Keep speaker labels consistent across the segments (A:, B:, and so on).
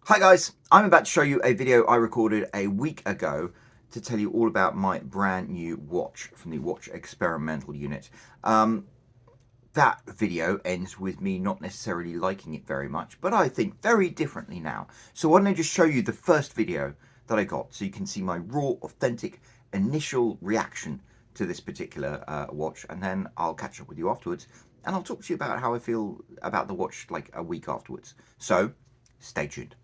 A: Hi guys, I'm about to show you a video I recorded a week ago to tell you all about my brand new watch from the Watch Experimental Unit. That video ends with me not necessarily liking it very much, but I think very differently now. So why don't I just show you the first video that I got so you can see my raw, authentic, initial reaction to this particular watch, and then I'll catch up with you afterwards and I'll talk to you about how I feel about the watch like a week afterwards. So stay tuned.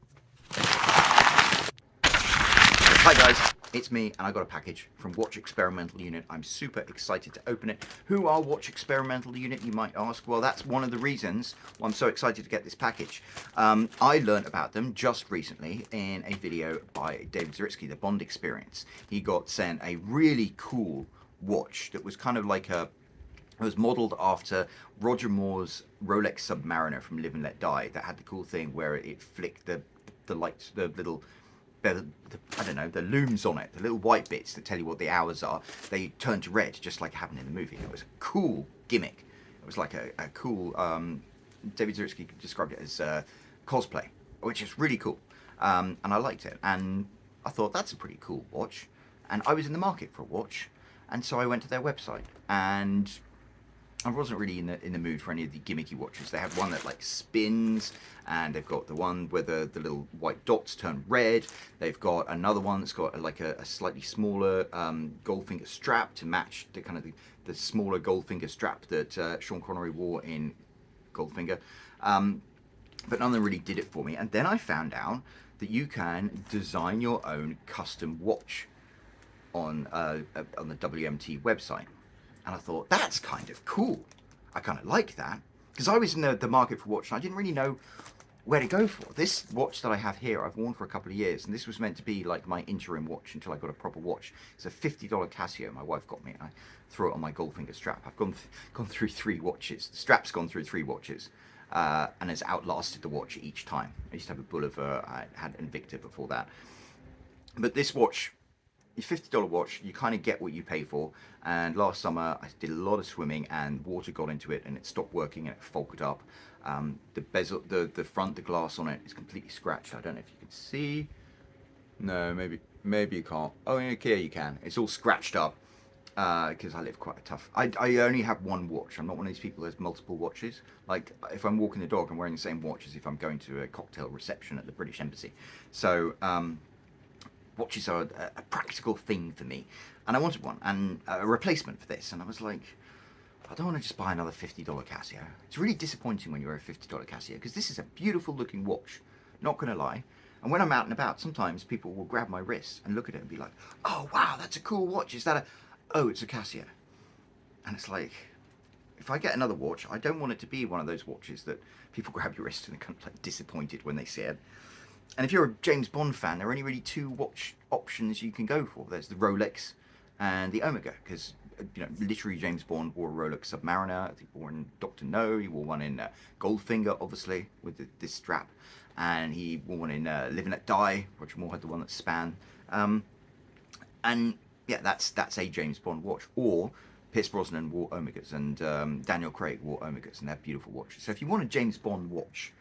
A: Hi guys, it's me and I got a package from Watch Experimental Unit. I'm super excited to open it. Who are Watch Experimental Unit, you might ask? Well, that's one of the reasons why I'm so excited to get this package. I learned about them just recently in a video by David Zaritsky, the Bond Experience. He got sent a really cool watch that was kind of like it was modelled after Roger Moore's Rolex Submariner from Live and Let Die, that had the cool thing where it flicked the lights, the little, I don't know, the looms on it, the little white bits that tell you what the hours are, they turn to red, just like it happened in the movie. It was a cool gimmick. It was like a cool, David Zaritsky described it as cosplay, which is really cool. And I liked it. And I thought, that's a pretty cool watch. And I was in the market for a watch. And so I went to their website, and I wasn't really in the mood for any of the gimmicky watches. They have one that like spins, and they've got the one where the little white dots turn red. They've got another one that's got like a slightly smaller Goldfinger strap to match the kind of the smaller Goldfinger strap that Sean Connery wore in Goldfinger. But none of them really did it for me. And then I found out that you can design your own custom watch on the WMT website. And I thought, that's kind of cool. I kind of like that. Because I was in the market for watch and I didn't really know where to go for. This watch that I have here, I've worn for a couple of years. And this was meant to be like my interim watch until I got a proper watch. It's a $50 Casio my wife got me. And I threw it on my Goldfinger strap. I've gone through 3 watches. The strap's gone through 3 watches. And has outlasted the watch each time. I used to have a Boulevard. I had Invicta before that. But this watch, a $50 watch, you kind of get what you pay for. And last summer I did a lot of swimming and water got into it and it stopped working and it fogged up. The bezel, the front, the glass on it is completely scratched. I don't know if you can see. No, maybe you can't. Oh, okay, you can. It's all scratched up because I live quite a tough. I only have one watch. I'm not one of these people who has multiple watches. Like if I'm walking the dog, I'm wearing the same watch as if I'm going to a cocktail reception at the British Embassy. So watches are a practical thing for me, and I wanted one and a replacement for this. And I was like, I don't want to just buy another $50 Casio. It's really disappointing when you wear a $50 Casio because this is a beautiful looking watch, not gonna lie. And when I'm out and about, sometimes people will grab my wrist and look at it and be like, oh wow, that's a cool watch. Is that a, oh, it's a Casio. And it's like, if I get another watch, I don't want it to be one of those watches that people grab your wrist and are kind of like disappointed when they see it. And if you're a James Bond fan, there are only really 2 watch options you can go for. There's the Rolex and the Omega, because literally James Bond wore a Rolex Submariner. I think he wore in Dr. No. He wore one in Goldfinger, obviously, with this strap, and he wore one in Live and Let Die. Roger Moore had the one that span, and yeah, that's a James Bond watch. Or Pierce Brosnan wore Omegas, and Daniel Craig wore Omegas, and they're beautiful watches. So if you want a James Bond watch,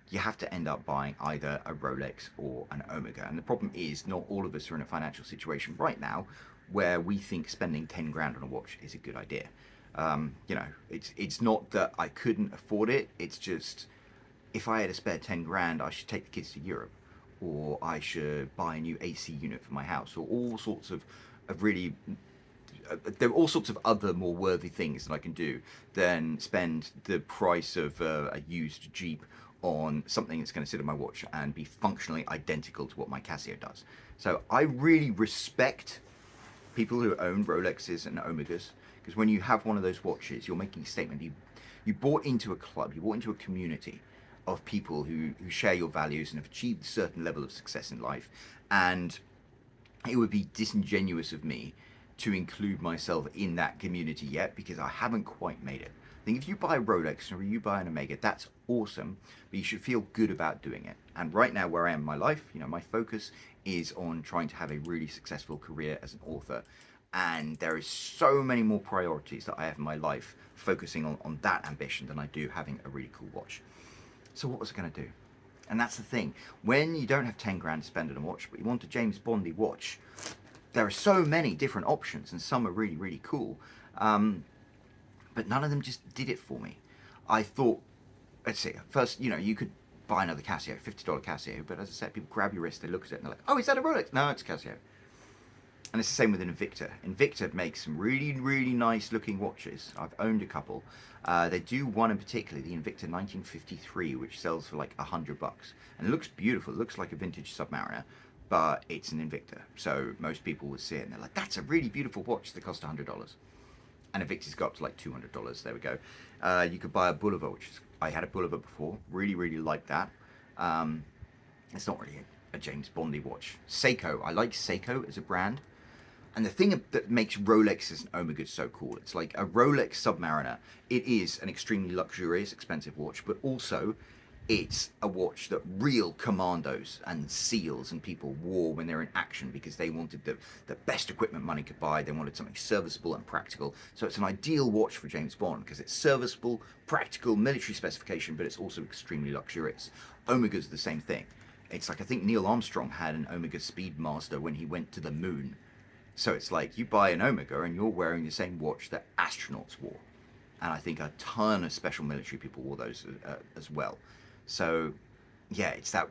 A: you have to end up buying either a Rolex or an Omega. And the problem is, not all of us are in a financial situation right now where we think spending 10 grand on a watch is a good idea. It's not that I couldn't afford it. It's just, if I had a spare 10 grand, I should take the kids to Europe, or I should buy a new AC unit for my house, or all sorts of really there are all sorts of other more worthy things that I can do than spend the price of a used Jeep on something that's going to sit on my watch and be functionally identical to what my Casio does. So I really respect people who own Rolexes and Omegas, because when you have one of those watches, you're making a statement. You bought into a club, you bought into a community of people who share your values and have achieved a certain level of success in life. And it would be disingenuous of me to include myself in that community yet, because I haven't quite made it. I think if you buy a Rolex or you buy an Omega, that's awesome, but you should feel good about doing it. And right now, where I am in my life, my focus is on trying to have a really successful career as an author. And there is so many more priorities that I have in my life focusing on that ambition than I do having a really cool watch. So what was I going to do? And that's the thing. When you don't have 10 grand to spend on a watch, but you want a James Bondy watch, there are so many different options, and some are really, really cool. But none of them just did it for me. I thought, let's see, first, you could buy another Casio, $50 Casio, but as I said, people grab your wrist, they look at it, and they're like, oh, is that a Rolex? No, it's Casio. And it's the same with an Invicta. Invicta makes some really, really nice looking watches. I've owned a couple. They do one in particular, the Invicta 1953, which sells for like $100. And it looks beautiful. It looks like a vintage Submariner, but it's an Invicta. So most people would see it and they're like, that's a really beautiful watch that costs $100. And Invicta's got up to like $200. There we go. You could buy a Boulevard, I had a Boulevard before. Really, really like that. It's not really a James Bondy watch. Seiko. I like Seiko as a brand. And the thing that makes Rolexes and Omega so cool, it's like a Rolex Submariner. It is an extremely luxurious, expensive watch, but also it's a watch that real commandos and SEALs and people wore when they're in action because they wanted the best equipment money could buy. They wanted something serviceable and practical. So it's an ideal watch for James Bond because it's serviceable, practical, military specification, but it's also extremely luxurious. Omega's the same thing. It's like, I think Neil Armstrong had an Omega Speedmaster when he went to the moon. So it's like you buy an Omega and you're wearing the same watch that astronauts wore. And I think a ton of special military people wore those as well. So yeah, it's that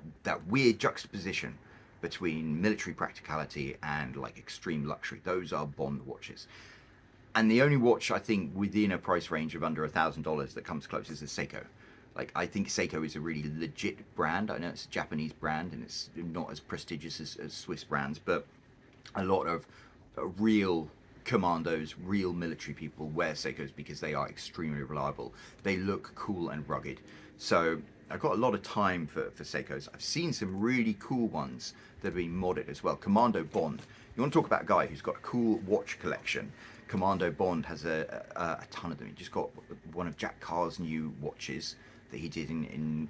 A: weird juxtaposition between military practicality and like extreme luxury. Those are Bond watches. And the only watch I think within a price range of under $1,000 that comes close is the Seiko. Like, I think Seiko is a really legit brand. I know it's a Japanese brand and it's not as prestigious as Swiss brands, but a lot of real commandos, real military people wear Seikos because they are extremely reliable. They look cool and rugged. So I've got a lot of time for Seikos. I've seen some really cool ones that have been modded as well. Commando Bond. You want to talk about a guy who's got a cool watch collection. Commando Bond has a ton of them. He just got one of Jack Carr's new watches that he did in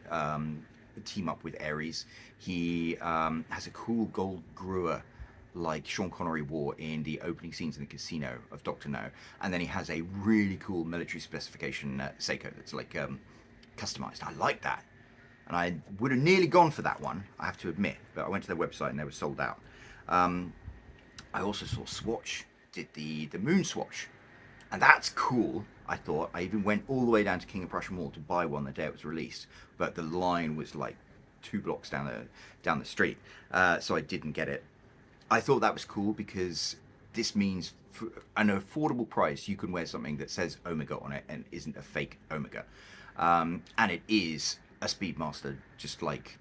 A: team up with Aries. He has a cool gold Grua like Sean Connery wore in the opening scenes in the casino of Dr. No. And then he has a really cool military specification Seiko that's like customized. I like that. And I would have nearly gone for that one, I have to admit, but I went to their website and they were sold out. I also saw Swatch did the MoonSwatch, and that's cool. I thought I even went all the way down to King of Prussia Mall to buy one the day it was released, but the line was like 2 blocks down the street, so I didn't get it. I thought that was cool because this means for an affordable price you can wear something that says Omega on it and isn't a fake Omega, and it is a Speedmaster, just like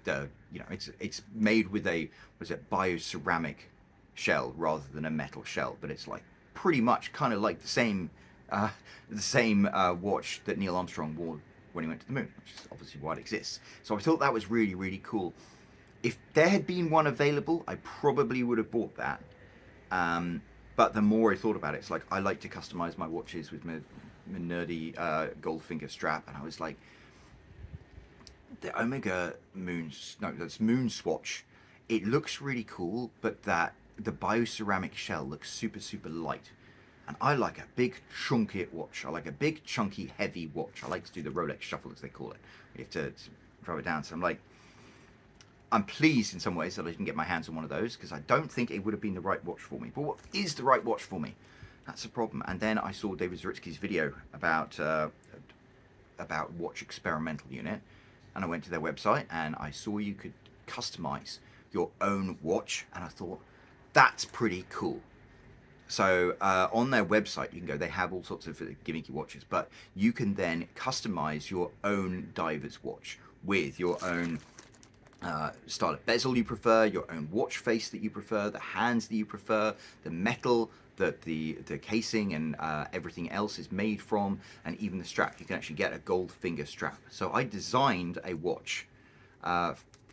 A: it's made with a bioceramic shell rather than a metal shell, but it's like pretty much kind of like the same watch that Neil Armstrong wore when he went to the moon, which is obviously why it exists. So I thought that was really, really cool. If there had been one available, I probably would have bought that. But the more I thought about it, it's like I like to customize my watches with my nerdy Goldfinger strap, and I was like, the Omega that's MoonSwatch. It looks really cool, but the bioceramic shell looks super, super light. And I like a big chunky watch. I like a big chunky heavy watch. I like to do the Rolex shuffle, as they call it. You have to drive it down. So I'm pleased in some ways that I didn't get my hands on one of those because I don't think it would have been the right watch for me. But what is the right watch for me? That's the problem. And then I saw David Zaritsky's video about Watch Experimental Unit, and I went to their website and I saw you could customize your own watch, and I thought that's pretty cool. So on their website, you can go, they have all sorts of gimmicky watches, but you can then customize your own diver's watch with your own style of bezel you prefer, your own watch face that you prefer, the hands that you prefer, the metal that the casing and everything else is made from, and even the strap. You can actually get a Goldfinger strap. So I designed a watch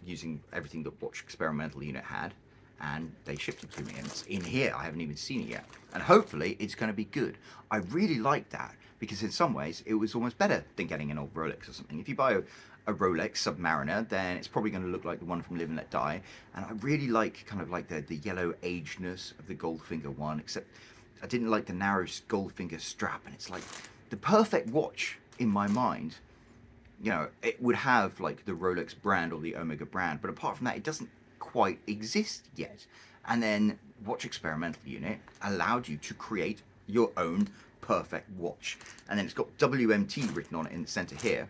A: using everything that Watch Experimental Unit had, and they shipped it to me, and it's in here. I haven't even seen it yet, and hopefully it's going to be good. I really like that because in some ways it was almost better than getting an old Rolex or something. If you buy a Rolex Submariner, then it's probably going to look like the one from Live and Let Die, and I really like kind of like the yellow agedness of the Goldfinger one, except I didn't like the narrow Goldfinger strap, and it's like the perfect watch in my mind you know, it would have like the Rolex brand or the Omega brand, but apart from that, it doesn't quite exist yet. And then Watch Experimental Unit allowed you to create your own perfect watch. And then it's got WMT written on it in the center here,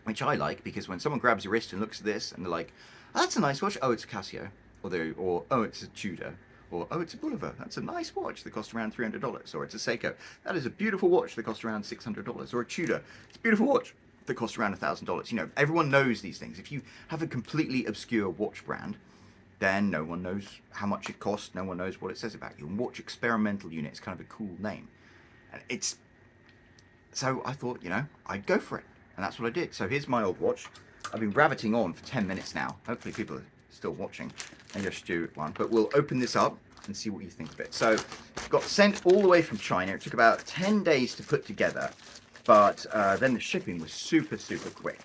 A: which I like because when someone grabs your wrist and looks at this and they're like, oh, that's a nice watch. Oh, it's a Casio. Or oh, it's a Tudor. Or, oh, it's a Boulevard. That's a nice watch that costs around $300. Or it's a Seiko. That is a beautiful watch that costs around $600. Or a Tudor. It's a beautiful watch that costs around $1,000. You know, everyone knows these things. If you have a completely obscure watch brand, then no one knows how much it costs. No one knows what it says about you. And Watch Experimental Unit is kind of a cool name. And it's... So I thought, you know, I'd go for it. And that's what I did. So here's my old watch. I've been rabbiting on for 10 minutes now. Hopefully people are still watching. Maybe I should do one. But we'll open this up and see what you think of it. So it got sent all the way from China. It took about 10 days to put together. But then the shipping was super, super quick.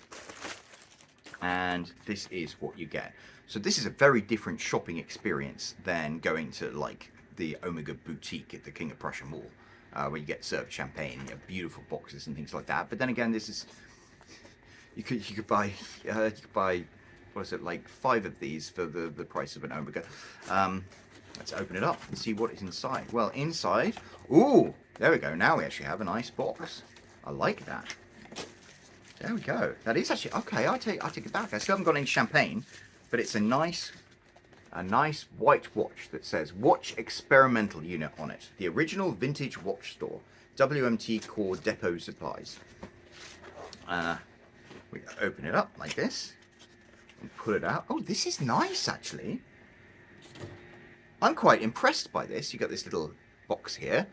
A: And this is what you get. So this is a very different shopping experience than going to like the Omega boutique at the King of Prussia Mall, where you get served champagne, you have beautiful boxes and things like that. But then again, this is you could buy what is it, like 5 of these for the price of an Omega. Let's open it up and see what is inside. Well, inside, ooh, there we go. Now we actually have a nice box. I like that. There we go. That is actually okay. I take it back. I still haven't got any champagne, but it's a nice white watch that says Watch Experimental Unit on it. The original vintage watch store. WMT Core Depot Supplies. We open it up like this and pull it out. Oh, this is nice actually. I'm quite impressed by this. You got this little box here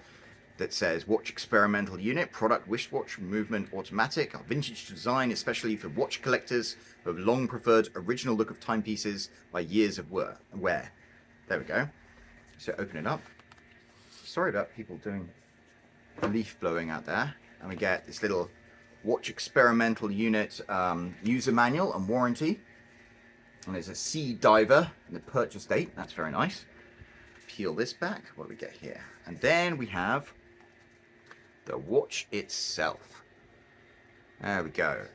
A: that says Watch Experimental Unit, product wristwatch, movement automatic, a vintage design especially for watch collectors who have long preferred original look of timepieces by years of wear. There we go. So open it up. Sorry about people doing leaf blowing out there. And we get this little Watch Experimental Unit user manual and warranty. And there's a sea diver and the purchase date. That's very nice. Peel this back. What do we get here? And then we have the watch itself. There we go.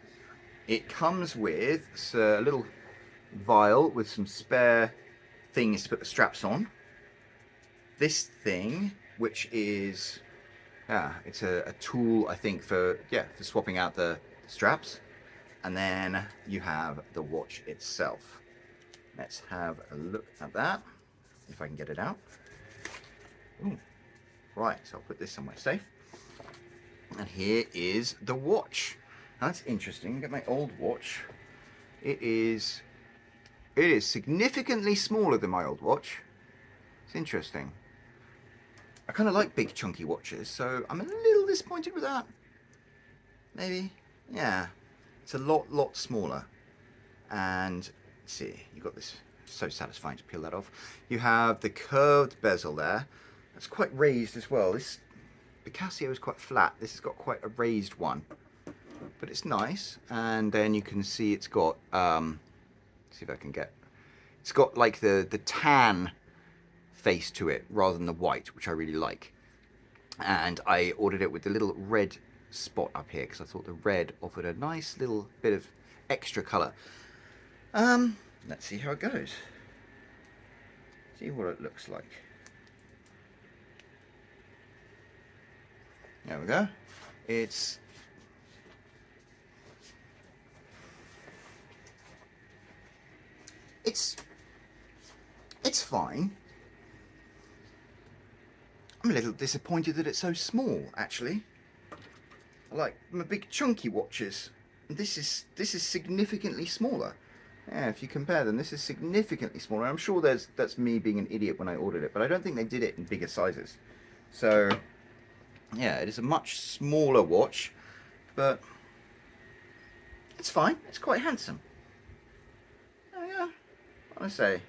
A: It comes with a little vial with some spare things to put the straps on. This thing, which is, it's a tool, I think, for swapping out the straps. And then you have the watch itself. Let's have a look at that, if I can get it out. Ooh. Right, so I'll put this somewhere safe. And here is the watch. Now that's interesting. Get my old watch. It is significantly smaller than my old watch. It's interesting. I kind of like big chunky watches, so I'm a little disappointed with that. Maybe, yeah. It's a lot smaller. And let's see, you got this. So satisfying to peel that off. You have the curved bezel there. That's quite raised as well. The Casio is quite flat. This has got quite a raised one, but it's nice. And then you can see it's got see if I can get. It's got like the tan face to it rather than the white, which I really like. And I ordered it with the little red spot up here because I thought the red offered a nice little bit of extra color. Let's see how it goes. See what it looks like. There we go. It's fine. I'm a little disappointed that it's so small, actually. I'm a big chunky watches. This is significantly smaller. Yeah, if you compare them, this is significantly smaller. I'm sure that's me being an idiot when I ordered it, but I don't think they did it in bigger sizes. So, yeah, it is a much smaller watch, but it's fine. It's quite handsome. Oh yeah, what do I say?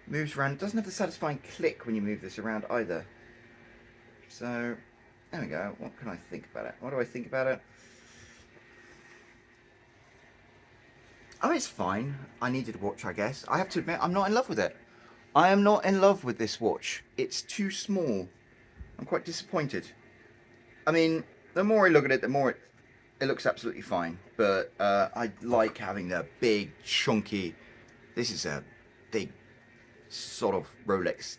A: Moves around. It doesn't have the satisfying click when you move this around either. So, there we go. What can I think about it? What do I think about it? Oh, it's fine. I needed a watch, I guess. I have to admit, I'm not in love with it. I am not in love with this watch. It's too small. I'm quite disappointed. I mean, the more I look at it, the more it looks absolutely fine, but I like having the big, chunky. This is a big sort of Rolex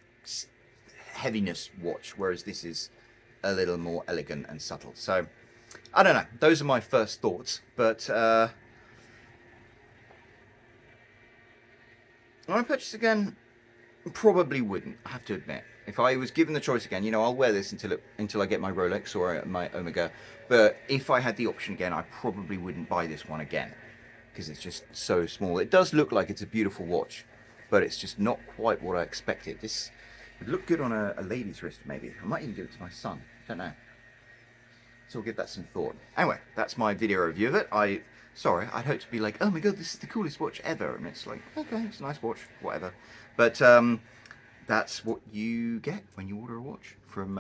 A: heaviness watch, whereas this is a little more elegant and subtle. So I don't know. Those are my first thoughts, but when I purchase again, probably wouldn't. I have to admit. If I was given the choice again, you know, I'll wear this until I get my Rolex or my Omega. But if I had the option again, I probably wouldn't buy this one again because it's just so small. It does look like it's a beautiful watch, but it's just not quite what I expected. This would look good on a lady's wrist, maybe. I might even give it to my son. Don't know. So I'll give that some thought. Anyway, that's my video review of it. Sorry, I'd hoped to be like, oh my god, this is the coolest watch ever. And it's like, okay, it's a nice watch, whatever. But that's what you get when you order a watch from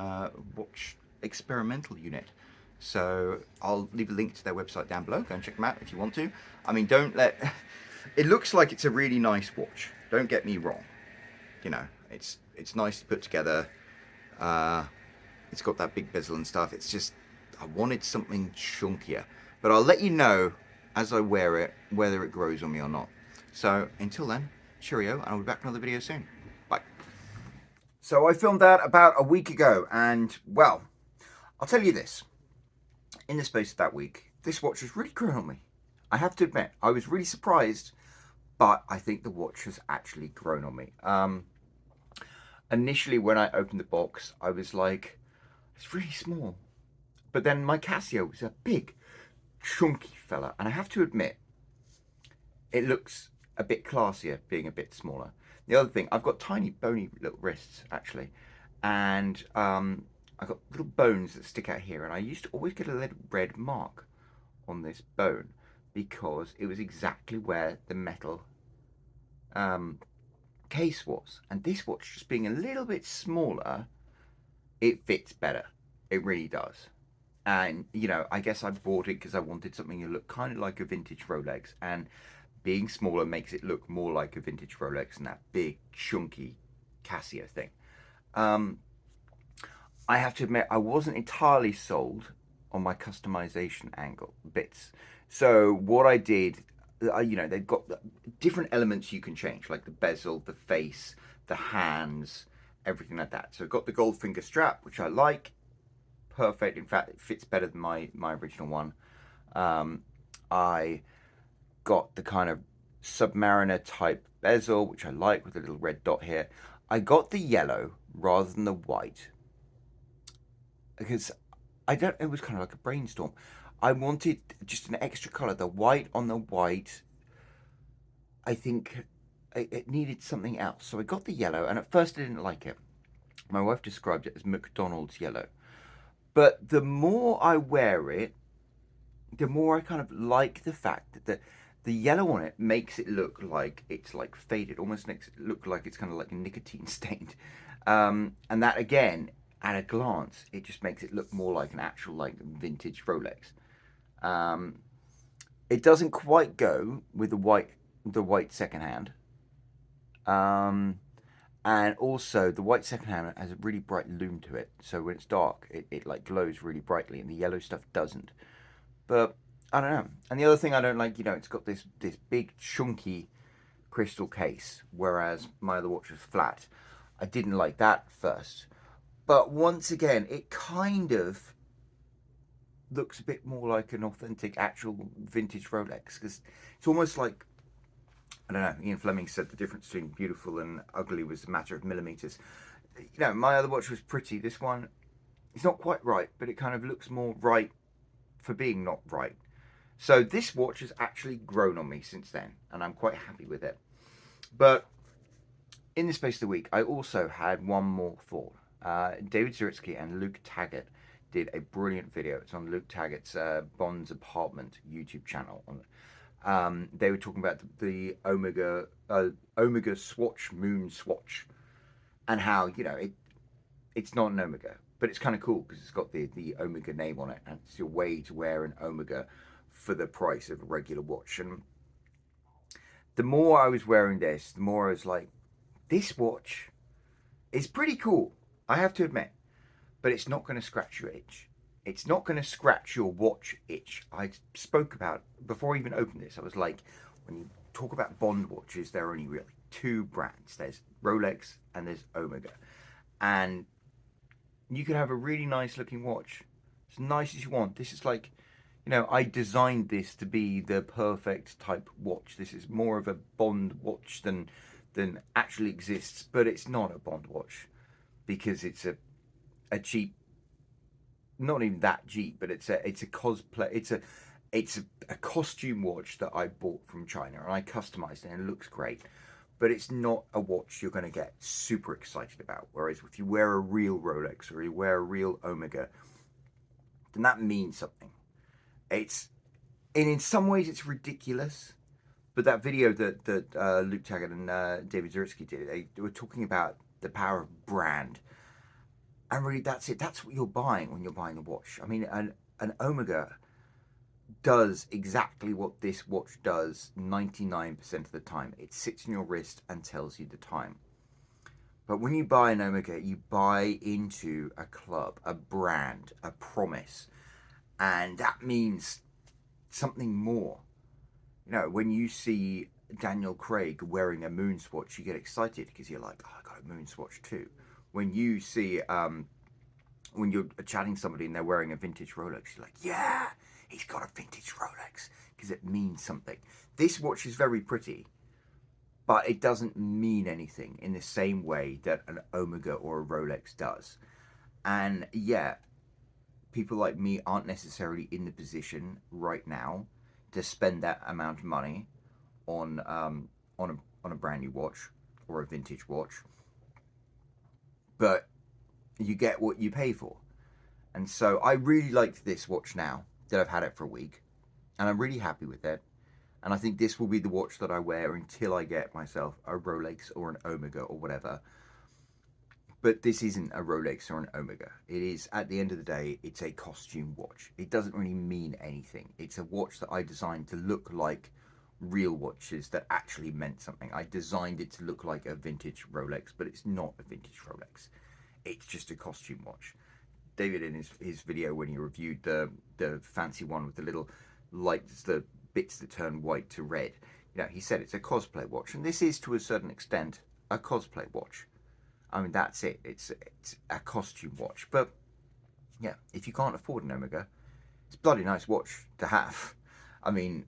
A: Watch Experimental Unit. So I'll leave a link to their website down below. Go and check them out if you want to. I mean, don't let... It looks like it's a really nice watch. Don't get me wrong. You know, it's nice to put together. It's got that big bezel and stuff. It's just, I wanted something chunkier. But I'll let you know as I wear it whether it grows on me or not. So until then, cheerio, and I'll be back with another video soon. Bye. So I filmed that about a week ago, and well, I'll tell you this. In the space of that week, this watch has really grown on me. I have to admit, I was really surprised, but I think the watch has actually grown on me. Initially, when I opened the box, I was like, it's really small. But then my Casio was a big, chunky fella. And I have to admit, it looks a bit classier being a bit smaller. The other thing, I've got tiny, bony little wrists, actually. And I've got little bones that stick out here. And I used to always get a little red mark on this bone because it was exactly where the metal case was. And this watch, just being a little bit smaller, it fits better. It really does. And, you know, I guess I bought it because I wanted something to look kind of like a vintage Rolex. And being smaller makes it look more like a vintage Rolex than that big, chunky Casio thing. I have to admit, I wasn't entirely sold on my customization angle bits. So what I did, you know, they've got different elements you can change, like the bezel, the face, the hands, everything like that. So I've got the gold finger strap, which I like. Perfect. In fact, it fits better than my original one. I got the kind of Submariner type bezel, which I like, with a little red dot here. I got the yellow rather than the white because it was kind of like a brainstorm. I wanted just an extra color. The white on the white, I think it needed something else. So I got the yellow, and at first I didn't like it. My wife described it as McDonald's yellow. But the more I wear it, the more I kind of like the fact that the yellow on it makes it look like it's like faded, almost makes it look like it's kind of like nicotine stained. And that, again, at a glance, it just makes it look more like an actual like vintage Rolex. It doesn't quite go with the white secondhand. And also the white secondhand has a really bright lume to it. So when it's dark, it like glows really brightly, and the yellow stuff doesn't. But I don't know. And the other thing I don't like, you know, it's got this big chunky crystal case, whereas my other watch was flat. I didn't like that first. But once again, it kind of looks a bit more like an authentic, actual vintage Rolex, because it's almost like, I don't know, Ian Fleming said the difference between beautiful and ugly was a matter of millimeters. You know, my other watch was pretty. This one, it's not quite right, but it kind of looks more right for being not right. So this watch has actually grown on me since then, and I'm quite happy with it. But in the space of the week, I also had one more thought. David Zaritsky and Luke Taggart did a brilliant video. It's on Luke Taggart's Bond's Apartment YouTube channel. They were talking about the Omega Swatch, MoonSwatch, and how, you know, it's not an Omega, but it's kind of cool because it's got the Omega name on it, and it's a way to wear an Omega for the price of a regular watch. And the more I was wearing this, the more I was like, this watch is pretty cool, I have to admit, but it's not going to scratch your itch. It's not going to scratch your watch itch. I spoke about, before I even opened this, I was like, when you talk about Bond watches, there are only really two brands. There's Rolex and there's Omega. And you can have a really nice looking watch, as nice as you want. This is like, you know, I designed this to be the perfect type watch. This is more of a Bond watch than actually exists, but it's not a Bond watch because it's a cheap, not even that cheap, but it's a cosplay, it's a costume watch that I bought from China, and I customized it and it looks great, but it's not a watch you're going to get super excited about. Whereas if you wear a real Rolex or you wear a real Omega, then that means something. And in some ways it's ridiculous, but that video that Luke Taggart and David Zaritsky did, they were talking about the power of brand. And really, that's it. That's what you're buying when you're buying a watch. I mean, an Omega does exactly what this watch does 99% of the time. It sits in your wrist and tells you the time. But when you buy an Omega, you buy into a club, a brand, a promise. And that means something more. You know, when you see Daniel Craig wearing a MoonSwatch, you get excited because you're like, oh, I got a MoonSwatch too. When you see, when you're chatting to somebody and they're wearing a vintage Rolex, you're like, yeah, he's got a vintage Rolex, because it means something. This watch is very pretty, but it doesn't mean anything in the same way that an Omega or a Rolex does. And yeah, people like me aren't necessarily in the position right now to spend that amount of money on a brand new watch or a vintage watch. But you get what you pay for. And so I really like this watch now that I've had it for a week, and I'm really happy with it. And I think this will be the watch that I wear until I get myself a Rolex or an Omega or whatever. But this isn't a Rolex or an Omega. It is, at the end of the day, it's a costume watch. It doesn't really mean anything. It's a watch that I designed to look like real watches that actually meant something. I designed it to look like a vintage Rolex, but it's not a vintage Rolex. It's just a costume watch. David, in his video when he reviewed the fancy one with the little lights, the bits that turn white to red, you know, he said it's a cosplay watch, and this is to a certain extent a cosplay watch. I mean, that's it. It's a costume watch. But yeah, if you can't afford an Omega, it's a bloody nice watch to have. I mean,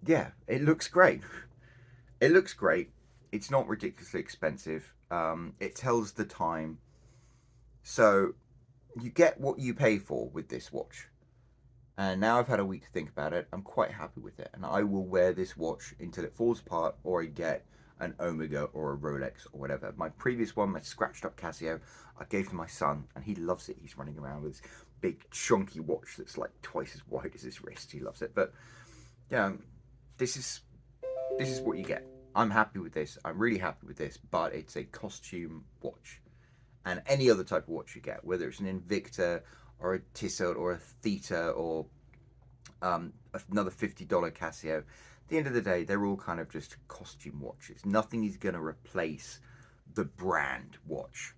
A: yeah, it looks great. It looks great. It's not ridiculously expensive. It tells the time. So you get what you pay for with this watch. And now I've had a week to think about it. I'm quite happy with it. And I will wear this watch until it falls apart, or I get an Omega or a Rolex or whatever. My previous one, my scratched up Casio, I gave to my son, and he loves it. He's running around with this big chunky watch that's like twice as wide as his wrist. He loves it. But yeah, this is what you get. I'm happy with this. I'm really happy with this, but it's a costume watch. And any other type of watch you get, whether it's an Invicta or a Tissot or a Theta or another $50 Casio, at the end of the day, they're all kind of just costume watches. Nothing is going to replace the brand watch.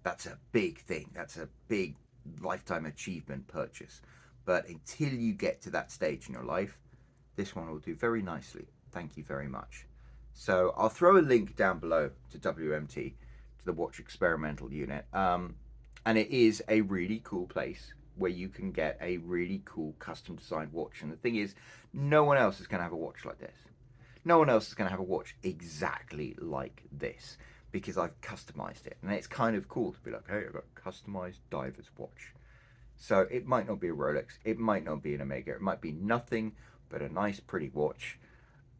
A: That's a big thing. That's a big lifetime achievement purchase. But until you get to that stage in your life, this one will do very nicely. Thank you very much. So I'll throw a link down below to WMT, to the Watch Experimental Unit. And it is a really cool place where you can get a really cool custom designed watch. And the thing is, no one else is going to have a watch like this. No one else is going to have a watch exactly like this, because I've customized it. And it's kind of cool to be like, hey, I've got a customized diver's watch. So it might not be a Rolex, it might not be an Omega, it might be nothing but a nice pretty watch.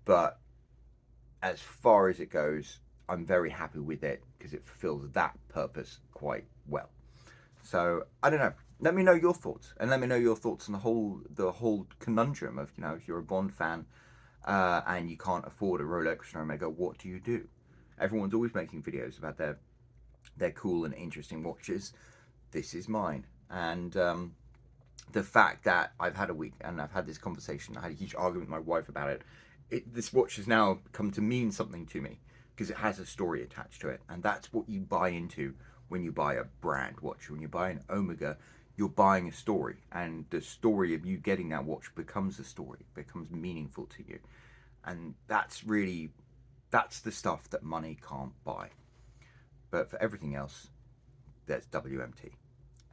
A: But as far as it goes, I'm very happy with it because it fulfills that purpose quite well. So I don't know. Let me know your thoughts, and let me know your thoughts on the whole conundrum of, you know, if you're a Bond fan and you can't afford a Rolex or Omega, what do you do? Everyone's always making videos about their cool and interesting watches. This is mine, and the fact that I've had a week and I've had this conversation, I had a huge argument with my wife about it. This watch has now come to mean something to me because it has a story attached to it, and that's what you buy into when you buy a brand watch. When you buy an Omega, you're buying a story, and the story of you getting that watch becomes a story, becomes meaningful to you. And that's the stuff that money can't buy. But for everything else, there's WMT.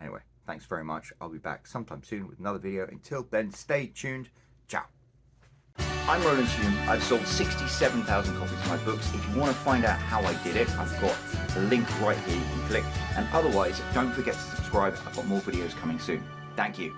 A: Anyway, thanks very much. I'll be back sometime soon with another video. Until then, stay tuned. Ciao. I'm Roland Hume. I've sold 67,000 copies of my books. If you want to find out how I did it, I've got the link right here you can click. And otherwise, don't forget to subscribe. I've got more videos coming soon. Thank you.